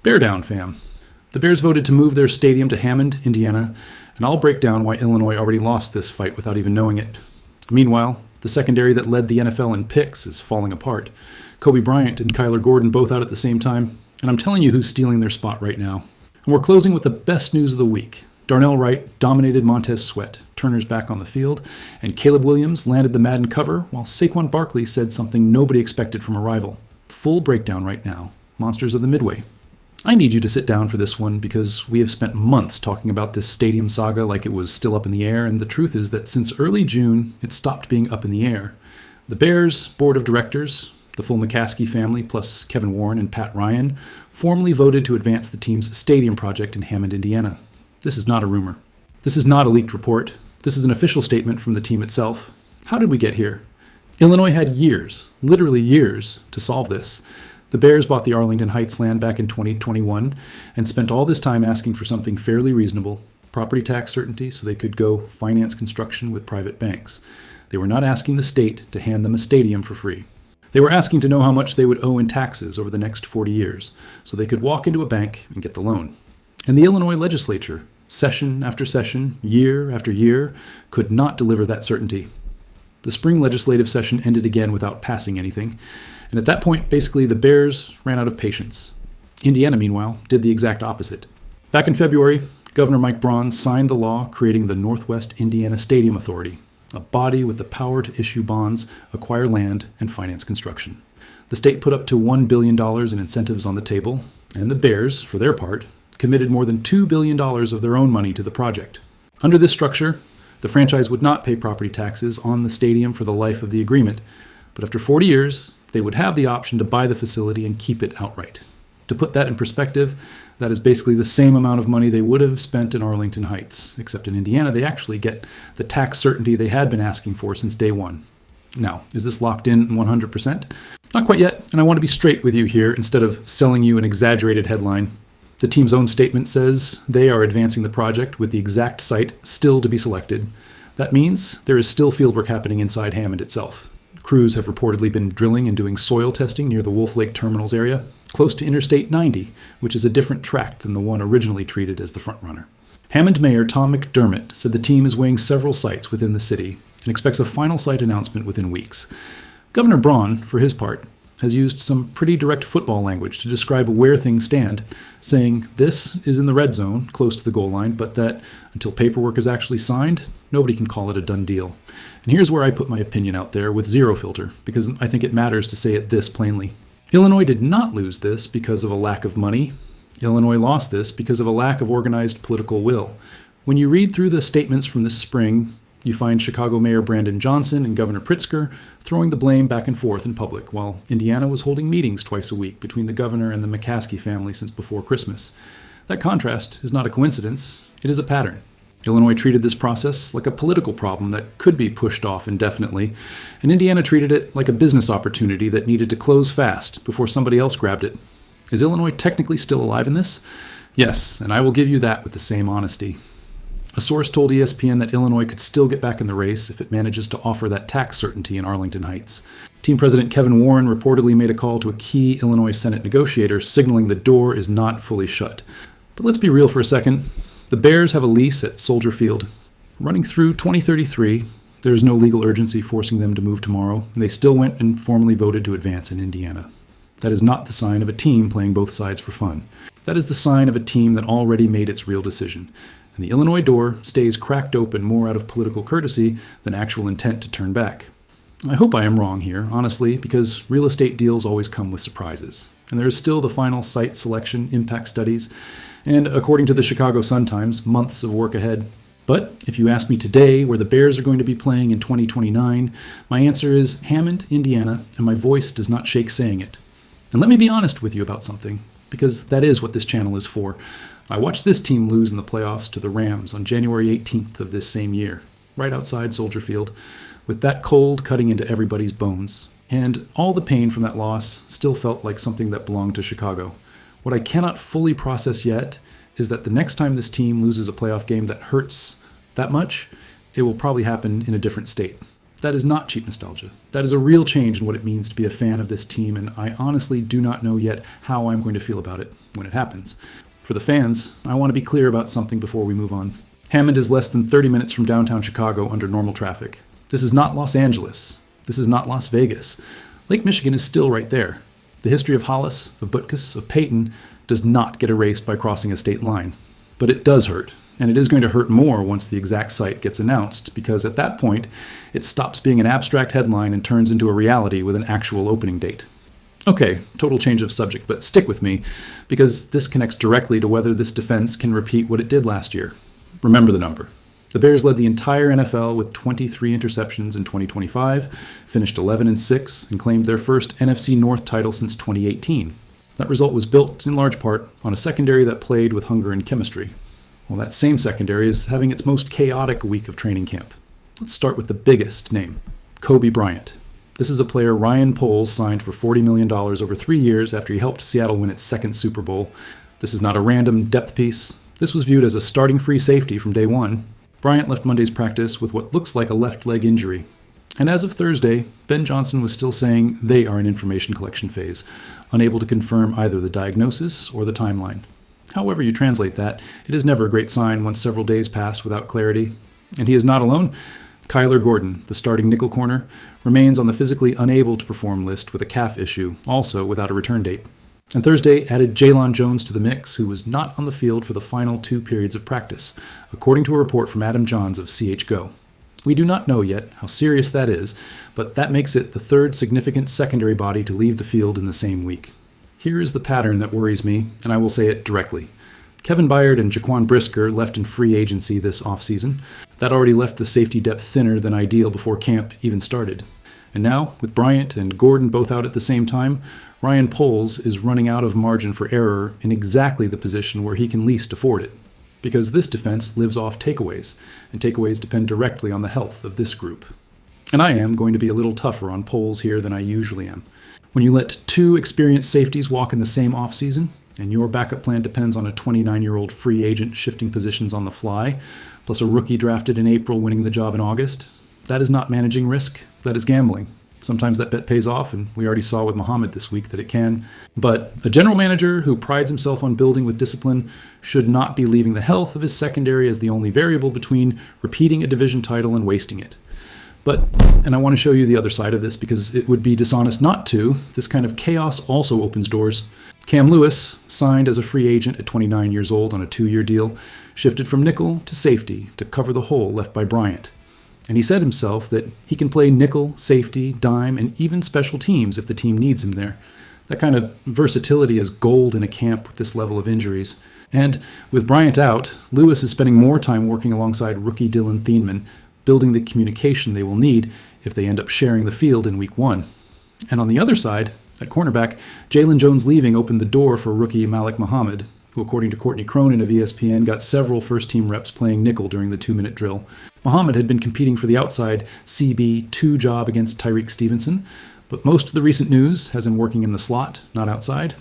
Bear down, fam. The Bears voted to move their stadium to Hammond, Indiana, and I'll break down why Illinois already lost this fight without even knowing it. Meanwhile, the secondary that led the NFL in picks is falling apart. Kobe Bryant and Kyler Gordon both out at the same time, and I'm telling you who's stealing their spot right now. And we're closing with the best news of the week. Darnell Wright dominated Montez Sweat, Turner's back on the field, and Caleb Williams landed the Madden cover, while Saquon Barkley said something nobody expected from a rival. Full breakdown right now. Monsters of the Midway. I need you to sit down for this one because we have spent months talking about this stadium saga like it was still up in the air, and the truth is that since early June, it stopped being up in the air. The Bears board of directors, the full McCaskey family plus Kevin Warren and Pat Ryan, formally voted to advance the team's stadium project in Hammond, Indiana. This is not a rumor. This is not a leaked report. This is an official statement from the team itself. How did we get here? Illinois had years, literally years, to solve this. The Bears bought the Arlington Heights land back in 2021 and spent all this time asking for something fairly reasonable, property tax certainty so they could go finance construction with private banks. They were not asking the state to hand them a stadium for free. They were asking to know how much they would owe in taxes over the next 40 years so they could walk into a bank and get the loan. And the Illinois legislature, session after session, year after year, could not deliver that certainty. The spring legislative session ended again without passing anything, and at that point, basically, the Bears ran out of patience. Indiana, meanwhile, did the exact opposite. Back in February, Governor Mike Braun signed the law creating the Northwest Indiana Stadium Authority, a body with the power to issue bonds, acquire land, and finance construction. The state put up to $1 billion in incentives on the table, and the Bears, for their part, committed more than $2 billion of their own money to the project. Under this structure, the franchise would not pay property taxes on the stadium for the life of the agreement, but after 40 years, they would have the option to buy the facility and keep it outright. To put that in perspective, that is basically the same amount of money they would have spent in Arlington Heights, except in Indiana they actually get the tax certainty they had been asking for since day one. Now, is this locked in 100%? Not quite yet, and I want to be straight with you here instead of selling you an exaggerated headline. The team's own statement says they are advancing the project with the exact site still to be selected. That means there is still fieldwork happening inside Hammond itself. Crews have reportedly been drilling and doing soil testing near the Wolf Lake Terminals area, close to Interstate 90, which is a different tract than the one originally treated as the frontrunner. Hammond Mayor Tom McDermott said the team is weighing several sites within the city and expects a final site announcement within weeks. Governor Braun, for his part, has used some pretty direct football language to describe where things stand, saying this is in the red zone, close to the goal line, but that until paperwork is actually signed, nobody can call it a done deal. And here's where I put my opinion out there with zero filter, because I think it matters to say it this plainly. Illinois did not lose this because of a lack of money. Illinois lost this because of a lack of organized political will. When you read through the statements from this spring, you find Chicago Mayor Brandon Johnson and Governor Pritzker throwing the blame back and forth in public, while Indiana was holding meetings twice a week between the governor and the McCaskey family since before Christmas. That contrast is not a coincidence, it is a pattern. Illinois treated this process like a political problem that could be pushed off indefinitely, and Indiana treated it like a business opportunity that needed to close fast before somebody else grabbed it. Is Illinois technically still alive in this? Yes, and I will give you that with the same honesty. A source told ESPN that Illinois could still get back in the race if it manages to offer that tax certainty in Arlington Heights. Team President Kevin Warren reportedly made a call to a key Illinois Senate negotiator signaling the door is not fully shut. But let's be real for a second. The Bears have a lease at Soldier Field. Running through 2033, there is no legal urgency forcing them to move tomorrow, and they still went and formally voted to advance in Indiana. That is not the sign of a team playing both sides for fun. That is the sign of a team that already made its real decision. And the Illinois door stays cracked open more out of political courtesy than actual intent to turn back. I hope I am wrong here, honestly, because real estate deals always come with surprises. And there is still the final site selection impact studies, and according to the Chicago Sun-Times, months of work ahead. But if you ask me today where the Bears are going to be playing in 2029, my answer is Hammond, Indiana, and my voice does not shake saying it. And let me be honest with you about something, because that is what this channel is for. I watched this team lose in the playoffs to the Rams on January 18th of this same year, right outside Soldier Field, with that cold cutting into everybody's bones. And all the pain from that loss still felt like something that belonged to Chicago. What I cannot fully process yet is that the next time this team loses a playoff game that hurts that much, it will probably happen in a different state. That is not cheap nostalgia. That is a real change in what it means to be a fan of this team, and I honestly do not know yet how I'm going to feel about it when it happens. For the fans, I want to be clear about something before we move on. Hammond is less than 30 minutes from downtown Chicago under normal traffic. This is not Los Angeles. This is not Las Vegas. Lake Michigan is still right there. The history of Hollis, of Butkus, of Peyton does not get erased by crossing a state line. But it does hurt, and it is going to hurt more once the exact site gets announced, because at that point, it stops being an abstract headline and turns into a reality with an actual opening date. Okay, total change of subject, but stick with me, because this connects directly to whether this defense can repeat what it did last year. Remember the number. The Bears led the entire NFL with 23 interceptions in 2025, finished 11-6, and claimed their first NFC North title since 2018. That result was built, in large part, on a secondary that played with hunger and chemistry. Well, that same secondary is having its most chaotic week of training camp. Let's start with the biggest name, Kobe Bryant. This is a player Ryan Poles signed for $40 million over 3 years after he helped Seattle win its second Super Bowl. This is not a random depth piece. This was viewed as a starting free safety from day one. Bryant left Monday's practice with what looks like a left leg injury. And as of Thursday, Ben Johnson was still saying they are in information collection phase, unable to confirm either the diagnosis or the timeline. However you translate that, it is never a great sign once several days pass without clarity. And he is not alone. Kyler Gordon, the starting nickel corner, remains on the physically unable to perform list with a calf issue, also without a return date. And Thursday added Jalon Jones to the mix, who was not on the field for the final 2 periods of practice, according to a report from Adam Johns of CHGO. We do not know yet how serious that is, but that makes it the third significant secondary body to leave the field in the same week. Here is the pattern that worries me, and I will say it directly. Kevin Byard and Jaquan Brisker left in free agency this offseason. That already left the safety depth thinner than ideal before camp even started. And now, with Bryant and Gordon both out at the same time, Ryan Poles is running out of margin for error in exactly the position where he can least afford it. Because this defense lives off takeaways, and takeaways depend directly on the health of this group. And I am going to be a little tougher on Poles here than I usually am. When you let 2 experienced safeties walk in the same offseason, and your backup plan depends on a 29-year-old free agent shifting positions on the fly, plus a rookie drafted in April winning the job in August, that is not managing risk, that is gambling. Sometimes that bet pays off, and we already saw with Muhammad this week that it can. But a general manager who prides himself on building with discipline should not be leaving the health of his secondary as the only variable between repeating a division title and wasting it. But, and I want to show you the other side of this because it would be dishonest not to, this kind of chaos also opens doors. Cam Lewis, signed as a free agent at 29 years old on a 2-year deal, shifted from nickel to safety to cover the hole left by Bryant. And he said himself that he can play nickel, safety, dime, and even special teams if the team needs him there. That kind of versatility is gold in a camp with this level of injuries. And with Bryant out, Lewis is spending more time working alongside rookie Dylan Thieneman, building the communication they will need if they end up sharing the field in week 1. And on the other side, at cornerback, Jalon Jones leaving opened the door for rookie Malik Muhammad, who according to Courtney Cronin of ESPN got several first-team reps playing nickel during the 2-minute drill. Muhammad had been competing for the outside CB2 job against Tyreek Stevenson, but most of the recent news has him working in the slot, not outside.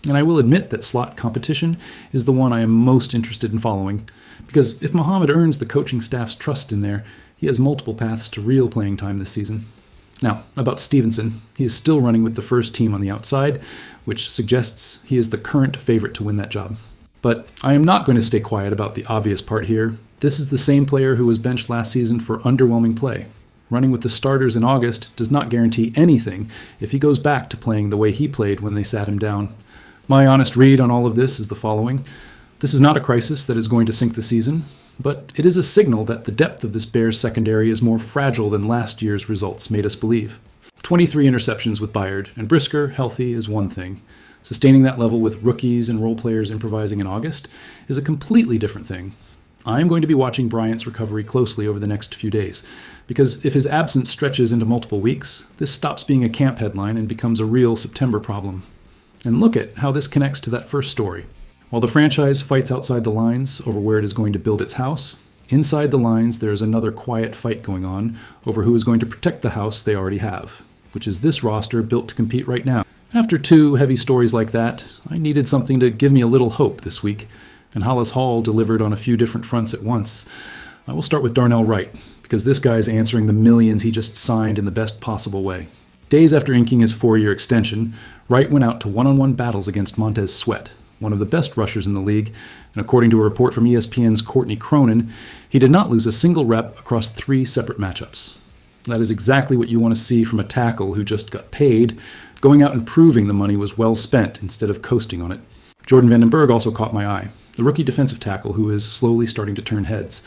And I will admit that slot competition is the one I am most interested in following, because if Muhammad earns the coaching staff's trust in there, he has multiple paths to real playing time this season. Now, about Stevenson, he is still running with the first team on the outside, which suggests he is the current favorite to win that job. But I am not going to stay quiet about the obvious part here. This is the same player who was benched last season for underwhelming play. Running with the starters in August does not guarantee anything if he goes back to playing the way he played when they sat him down. My honest read on all of this is the following. This is not a crisis that is going to sink the season, but it is a signal that the depth of this Bears secondary is more fragile than last year's results made us believe. 23 interceptions with Byard, and Brisker healthy is one thing. Sustaining that level with rookies and role players improvising in August is a completely different thing. I am going to be watching Bryant's recovery closely over the next few days, because if his absence stretches into multiple weeks, this stops being a camp headline and becomes a real September problem. And look at how this connects to that first story. While the franchise fights outside the lines over where it is going to build its house, inside the lines there is another quiet fight going on over who is going to protect the house they already have, which is this roster built to compete right now. After 2 heavy stories like that, I needed something to give me a little hope this week, and Hollis Hall delivered on a few different fronts at once. I will start with Darnell Wright, because this guy's answering the millions he just signed in the best possible way. Days after inking his 4-year extension, Wright went out to one-on-one battles against Montez Sweat, one of the best rushers in the league, and according to a report from ESPN's Courtney Cronin, he did not lose a single rep across 3 separate matchups. That is exactly what you want to see from a tackle who just got paid, going out and proving the money was well spent instead of coasting on it. Jordan Vandenberg also caught my eye, the rookie defensive tackle who is slowly starting to turn heads.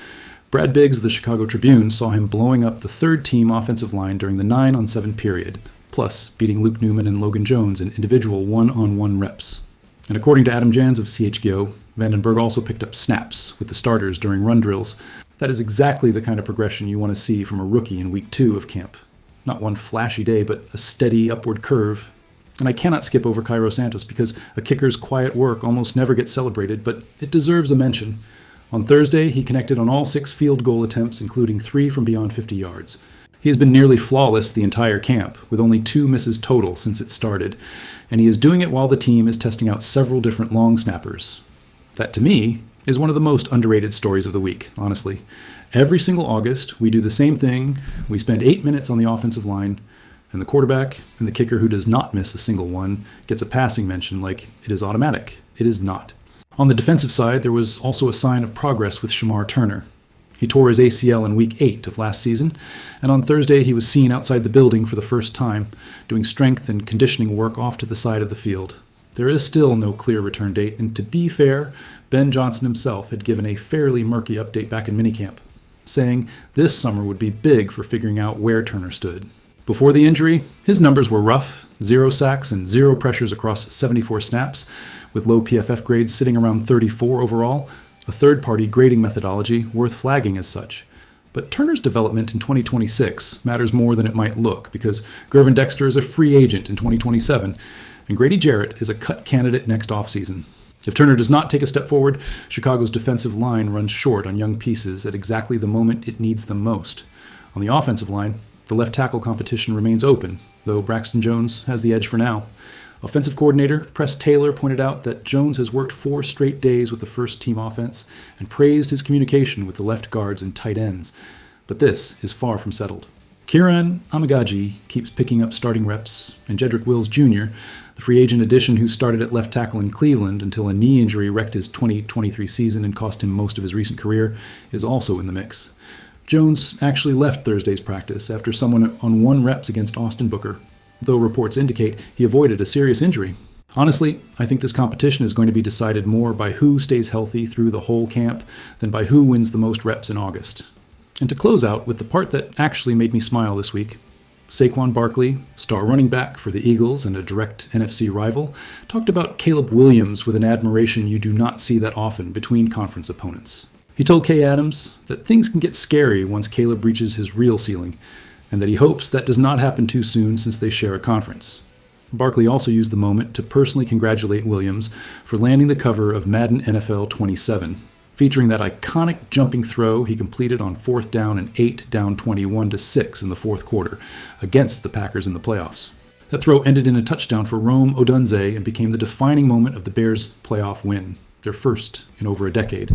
Brad Biggs of the Chicago Tribune saw him blowing up the third-team offensive line during the 9-on-7 period, plus beating Luke Newman and Logan Jones in individual one-on-one reps. And according to Adam Jans of CHGO, Vandenberg also picked up snaps with the starters during run drills. That is exactly the kind of progression you want to see from a rookie in week 2 of camp. Not one flashy day, but a steady upward curve. And I cannot skip over Cairo Santos because a kicker's quiet work almost never gets celebrated, but it deserves a mention. On Thursday, he connected on all 6 field goal attempts, including 3 from beyond 50 yards. He has been nearly flawless the entire camp, with only 2 misses total since it started, and he is doing it while the team is testing out several different long snappers. That, to me, is one of the most underrated stories of the week, honestly. Every single August, we do the same thing. We spend 8 minutes on the offensive line, and the quarterback and the kicker who does not miss a single one gets a passing mention like it is automatic. It is not. On the defensive side, there was also a sign of progress with Shamar Turner. He tore his ACL in week 8 of last season, and on Thursday he was seen outside the building for the first time, doing strength and conditioning work off to the side of the field. There is still no clear return date, and to be fair, Ben Johnson himself had given a fairly murky update back in minicamp, saying this summer would be big for figuring out where Turner stood. Before the injury, his numbers were rough, 0 sacks and 0 pressures across 74 snaps, with low PFF grades sitting around 34 overall, a third-party grading methodology worth flagging as such. But Turner's development in 2026 matters more than it might look, because Gervin Dexter is a free agent in 2027, and Grady Jarrett is a cut candidate next offseason. If Turner does not take a step forward, Chicago's defensive line runs short on young pieces at exactly the moment it needs them most. On the offensive line, the left tackle competition remains open, though Braxton Jones has the edge for now. Offensive coordinator Press Taylor pointed out that Jones has worked 4 straight days with the first-team offense and praised his communication with the left guards and tight ends. But this is far from settled. Kieran Amagaji keeps picking up starting reps, and Jedrick Wills Jr., the free agent addition who started at left tackle in Cleveland until a knee injury wrecked his 2023 season and cost him most of his recent career, is also in the mix. Jones actually left Thursday's practice after someone on 1 reps against Austin Booker, though reports indicate he avoided a serious injury. Honestly, I think this competition is going to be decided more by who stays healthy through the whole camp than by who wins the most reps in August. And to close out with the part that actually made me smile this week, Saquon Barkley, star running back for the Eagles and a direct NFC rival, talked about Caleb Williams with an admiration you do not see that often between conference opponents. He told Kay Adams that things can get scary once Caleb reaches his real ceiling, and that he hopes that does not happen too soon since they share a conference. Barkley also used the moment to personally congratulate Williams for landing the cover of Madden NFL 27, featuring that iconic jumping throw he completed on 4th down and 8 down 21-6 in the 4th quarter against the Packers in the playoffs. That throw ended in a touchdown for Rome Odunze and became the defining moment of the Bears' playoff win, their first in over a decade.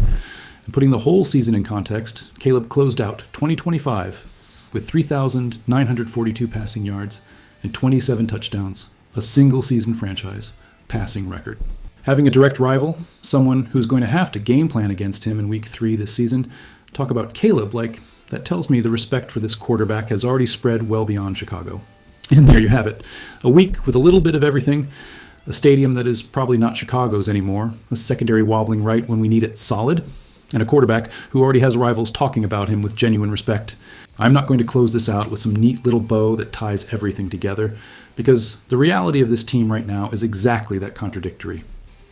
And putting the whole season in context, Caleb closed out 2025 with 3,942 passing yards and 27 touchdowns, a single-season franchise passing record. Having a direct rival, someone who's going to have to game plan against him in Week 3 this season, talk about Caleb like that tells me the respect for this quarterback has already spread well beyond Chicago. And there you have it. A week with a little bit of everything, a stadium that is probably not Chicago's anymore, a secondary wobbling right when we need it solid, and a quarterback who already has rivals talking about him with genuine respect. I'm not going to close this out with some neat little bow that ties everything together, because the reality of this team right now is exactly that contradictory.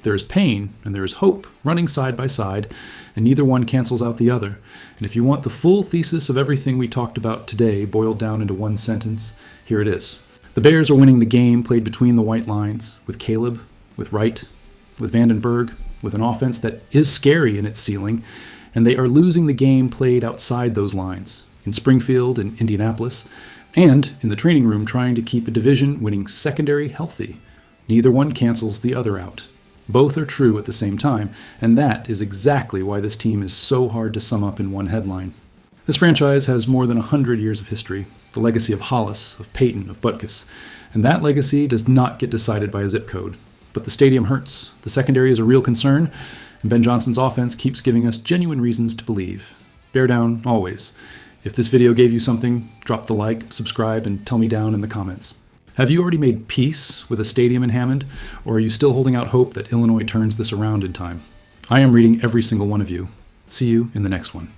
There is pain and there is hope running side by side, and neither one cancels out the other. And if you want the full thesis of everything we talked about today boiled down into one sentence, here it is. The Bears are winning the game played between the white lines, with Caleb, with Wright, with Vandenberg, with an offense that is scary in its ceiling, and they are losing the game played outside those lines, in Springfield and Indianapolis, and in the training room trying to keep a division-winning secondary healthy. Neither one cancels the other out. Both are true at the same time, and that is exactly why this team is so hard to sum up in one headline. This franchise has more than 100 years of history, the legacy of Hollis, of Peyton, of Butkus, and that legacy does not get decided by a zip code. But the stadium hurts, the secondary is a real concern, and Ben Johnson's offense keeps giving us genuine reasons to believe. Bear down, always. If this video gave you something, drop the like, subscribe, and tell me down in the comments. Have you already made peace with a stadium in Hammond, or are you still holding out hope that Illinois turns this around in time? I am reading every single one of you. See you in the next one.